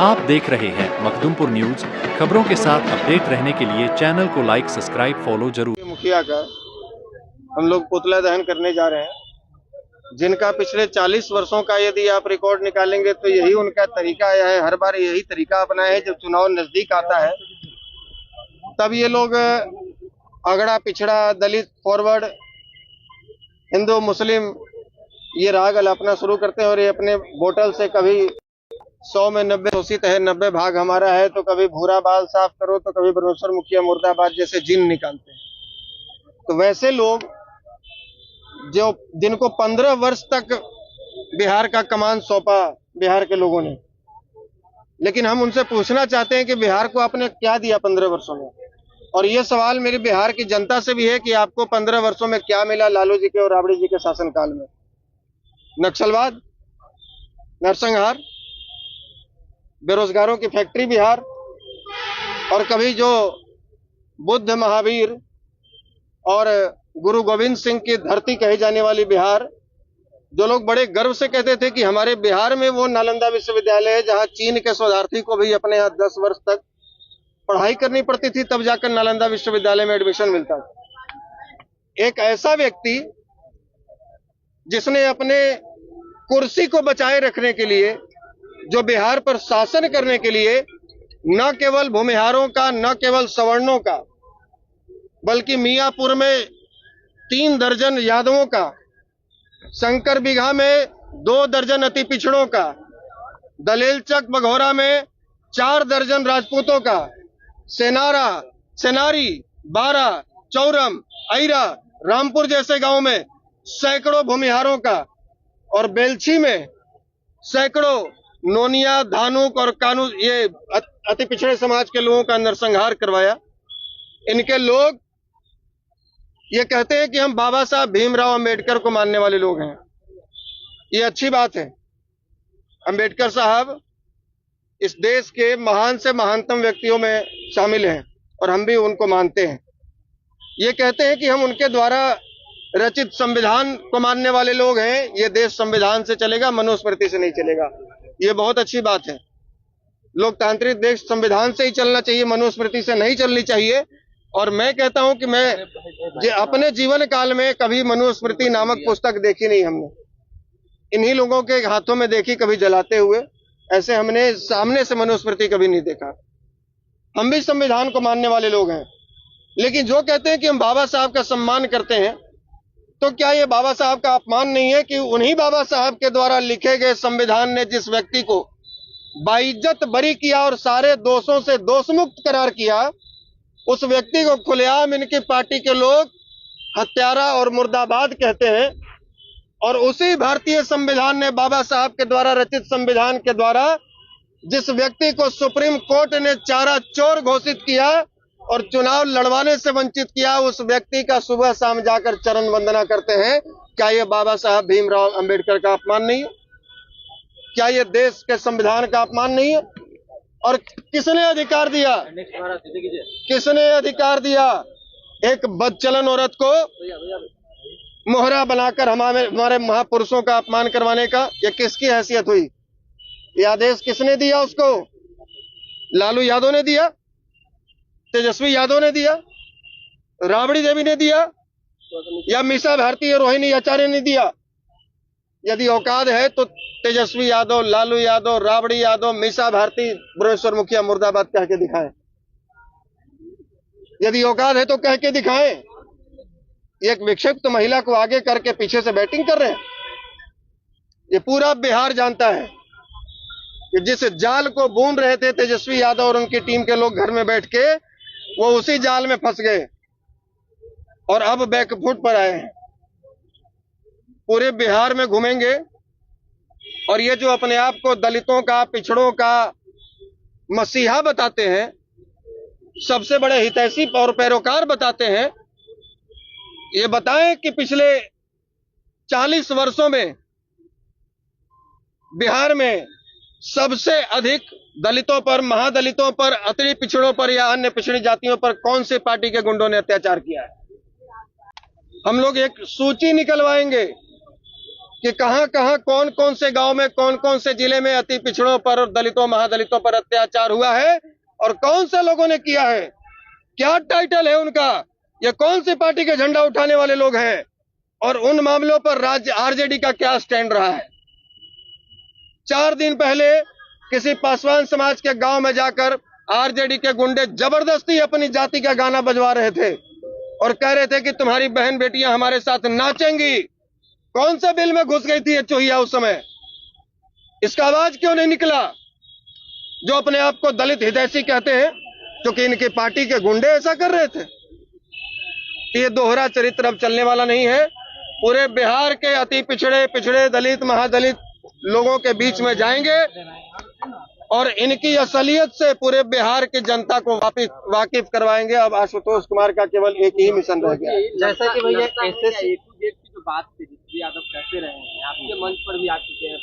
आप देख रहे हैं मखदुमपुर न्यूज। खबरों के साथ अपडेट रहने के लिए चैनल को लाइक, सब्सक्राइब, फॉलो जरूर। मुखिया का हम लोग पुतला दहन करने जा रहे हैं, जिनका पिछले 40 वर्षों का यदि आप रिकॉर्ड निकालेंगे तो यही उनका तरीका आया है। हर बार यही तरीका अपनाया है। जब चुनाव नजदीक आता है तब ये लोग अगड़ा पिछड़ा, दलित, फॉरवर्ड, हिंदू, मुस्लिम ये राग अलापना शुरू करते हैं। और ये अपने बोतल से कभी 100 में 90 शोषित है, 90 भाग हमारा है, तो कभी भूरा बाल साफ करो, तो कभी ब्रह्मेश्वर मुखिया मुर्दाबाद जैसे जिन निकालते हैं। तो वैसे लोग जो जिनको 15 वर्ष तक बिहार का कमान सौंपा बिहार के लोगों ने, लेकिन हम उनसे पूछना चाहते हैं कि बिहार को आपने क्या दिया 15 वर्षों में। और ये सवाल मेरी बिहार की जनता से भी है कि आपको 15 वर्षों में क्या मिला लालू जी के और राबड़ी जी के शासनकाल में। नक्सलवाद, नरसंहार, बेरोजगारों की फैक्ट्री बिहार, और कभी जो बुद्ध, महावीर और गुरु गोविंद सिंह की धरती कही जाने वाली बिहार, जो लोग बड़े गर्व से कहते थे कि हमारे बिहार में वो नालंदा विश्वविद्यालय है जहां चीन के शोधार्थी को भी अपने यहाँ 10 वर्ष तक पढ़ाई करनी पड़ती थी, तब जाकर नालंदा विश्वविद्यालय में एडमिशन मिलता था। एक ऐसा व्यक्ति जिसने अपने कुर्सी को बचाए रखने के लिए, जो बिहार पर शासन करने के लिए न केवल भूमिहारों का, न केवल सवर्णों का, बल्कि मियापुर में 3 दर्जन यादवों का, शंकर बिगहा में 2 दर्जन अति पिछड़ों का, दलेलचक बघौरा में 4 दर्जन राजपूतों का, सेनारा, सेनारी, बारा, चौरम, आइरा, रामपुर जैसे गांव में सैकड़ों भूमिहारों का, और बेलछी में सैकड़ों नोनिया, धानुक और कानू, ये अति पिछड़े समाज के लोगों का नरसंहार करवाया। इनके लोग ये कहते हैं कि हम बाबा साहब भीमराव अंबेडकर को मानने वाले लोग हैं। ये अच्छी बात है। अंबेडकर साहब इस देश के महान से महानतम व्यक्तियों में शामिल हैं और हम भी उनको मानते हैं। ये कहते हैं कि हम उनके द्वारा रचित संविधान को मानने वाले लोग हैं। ये देश संविधान से चलेगा, मनुस्मृति से नहीं चलेगा। ये बहुत अच्छी बात है। लोकतांत्रिक देश संविधान से ही चलना चाहिए, मनुस्मृति से नहीं चलनी चाहिए। और मैं कहता हूं कि मैं अपने जीवन काल में कभी मनुस्मृति नामक पुस्तक देखी नहीं हमने। इन्हीं लोगों के हाथों में देखी, कभी जलाते हुए। ऐसे हमने सामने से मनुस्मृति कभी नहीं देखा। हम भी संविधान को मानने वाले लोग हैं। लेकिन जो कहते हैं कि हम बाबा साहब का सम्मान करते हैं, तो क्या ये बाबा साहब का अपमान नहीं है कि उन्हीं बाबा साहब के द्वारा लिखे गए संविधान ने जिस व्यक्ति को बाइज्जत बरी किया और सारे दोषों से दोषमुक्त करार किया, उस व्यक्ति को खुलेआम इनकी पार्टी के लोग हत्यारा और मुर्दाबाद कहते हैं। और उसी भारतीय संविधान ने, बाबा साहब के द्वारा रचित संविधान के द्वारा, जिस व्यक्ति को सुप्रीम कोर्ट ने चारा चोर घोषित किया और चुनाव लड़वाने से वंचित किया, उस व्यक्ति का सुबह शाम जाकर चरण वंदना करते हैं। क्या यह बाबा साहब भीमराव अंबेडकर का अपमान नहीं है? क्या यह देश के संविधान का अपमान नहीं है? और किसने अधिकार दिया, किसने अधिकार दिया एक बदचलन औरत को मोहरा बनाकर हमारे महापुरुषों का अपमान करवाने का? यह किसकी हैसियत हुई? यह आदेश किसने दिया उसको? लालू यादव ने दिया, तेजस्वी यादव ने दिया, राबड़ी देवी ने दिया, या मीसा भारती और रोहिणी आचार्य ने दिया? यदि औकात है तो तेजस्वी यादव, लालू यादव, राबड़ी यादव, मीसा भारती, ब्रह्मेश्वर मुखिया मुर्दाबाद कह के दिखाएं। यदि औकात है तो कह के दिखाएं। एक विक्षिप्त महिला को आगे करके पीछे से बैटिंग कर रहे हैं। ये पूरा बिहार जानता है कि जिस जाल को बुन रहे थे तेजस्वी यादव और उनकी टीम के लोग घर में बैठ के, वो उसी जाल में फंस गए और अब बैकफुट पर आए हैं। पूरे बिहार में घूमेंगे और ये जो अपने आप को दलितों का, पिछड़ों का मसीहा बताते हैं, सबसे बड़े हितैषी और पैरोकार बताते हैं, ये बताएं कि पिछले 40 वर्षों में बिहार में सबसे अधिक दलितों पर, महादलितों पर, अति पिछड़ों पर या अन्य पिछड़ी जातियों पर कौन सी पार्टी के गुंडों ने अत्याचार किया है? हम लोग एक सूची निकलवाएंगे कि कहां कहां कौन कौन से गांव में कौन कौन से जिले में अति पिछड़ों पर और दलितों महादलितों पर अत्याचार हुआ है और कौन से लोगों ने किया है, क्या टाइटल है उनका, ये कौन सी पार्टी के झंडा उठाने वाले लोग हैं और उन मामलों पर राज्य आरजेडी का क्या स्टैंड रहा है। 4 दिन पहले किसी पासवान समाज के गांव में जाकर आरजेडी के गुंडे जबरदस्ती अपनी जाति का गाना बजवा रहे थे और कह रहे थे कि तुम्हारी बहन बेटियां हमारे साथ नाचेंगी। कौन सा बिल में घुस गई थी ये चूहिया उस समय, इसका आवाज क्यों नहीं निकला। जो अपने आप को दलित हितैषी कहते हैं, क्योंकि इनकी पार्टी के गुंडे ऐसा कर रहे थे। ये दोहरा चरित्र अब चलने वाला नहीं है। पूरे बिहार के अति पिछड़े दलित महादलित लोगों के बीच में जाएंगे और इनकी असलियत से पूरे बिहार की जनता को वाकिफ करवाएंगे। अब आशुतोष कुमार का केवल एक ही मिशन रह गया। जैसा कि भैया की जो बात थी, यादव कहते रहे हैं, आपके मंच पर भी आ चुके हैं,